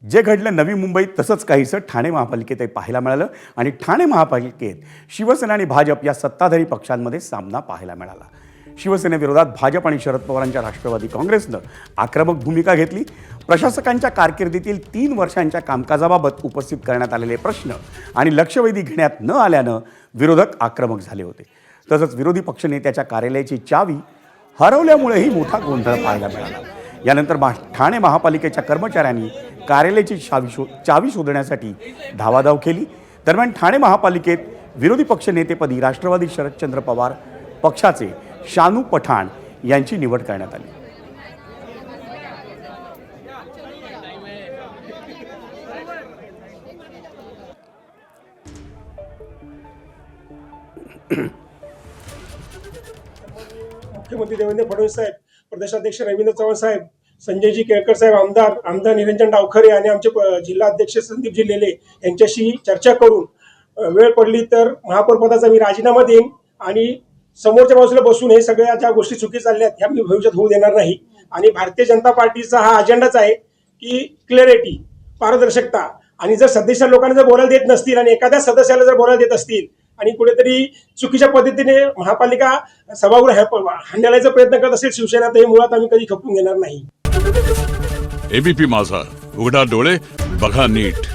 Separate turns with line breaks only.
जे घडलं नवी मुंबईत तसंच काहीसं ठाणे महापालिकेतही पाहायला मिळालं आणि ठाणे महापालिकेत शिवसेना आणि भाजप या सत्ताधारी पक्षांमध्ये सामना पाहायला मिळाला। शिवसेनेविरोधात भाजप आणि शरद पवारांच्या राष्ट्रवादी काँग्रेसनं आक्रमक भूमिका घेतली। प्रशासकांच्या कारकिर्दीतील 3 वर्षांच्या कामकाजाबाबत उपस्थित करण्यात आलेले प्रश्न आणि लक्षवेधी घेण्यात न आल्यानं विरोधक आक्रमक झाले होते। तसंच विरोधी पक्षनेत्याच्या कार्यालयाची चावी हरवल्यामुळेही मोठा गोंधळ पाहायला मिळाला। यानंतर ठाणे महापालिकेच्या कर्मचाऱ्यांनी कार्यालयाची चावी शोधण्यासाठी धावाधाव केली। दरम्यान ठाणे महापालिकेत विरोधी पक्षनेतेपदी राष्ट्रवादी शरदचंद्र पवार पक्षाचे शानू पठाण यांची निवड करण्यात आली।
मुख्यमंत्री देवेंद्र फडणवीस साहेब, प्रदेशाध्यक्ष रवींद्र चव्हाण साहेब, संजयजी केळकर साहेब, आमदार निरंजन डावखरे आणि आमचे जिल्हाध्यक्ष संदीपजी लेले यांच्याशी चर्चा करून वेळ पडली तर महापौर पदाचा मी राजीनामा देईन आणि समोरच्या बाजूला बसून हे सगळ्या ज्या गोष्टी चुकी चालल्यात ह्या मी भविष्यात होऊ देणार नाही। आणि भारतीय जनता पार्टीचा हा अजेंडाच आहे की क्लॅरिटी, पारदर्शकता, आणि जर सदस्य लोकांना जर बोलायला देत नसतील आणि एखाद्या सदस्याला जर बोलायला देत असतील आणि कुठेतरी चुकीच्या पद्धतीने महापालिका सभागृह हाणण्याचा प्रयत्न करत असेल शिवसेना, तर हे मुळात आम्ही कधी खपवून घेणार नाही।
एबीपी माझा, उघडा डोळे बघा नीट।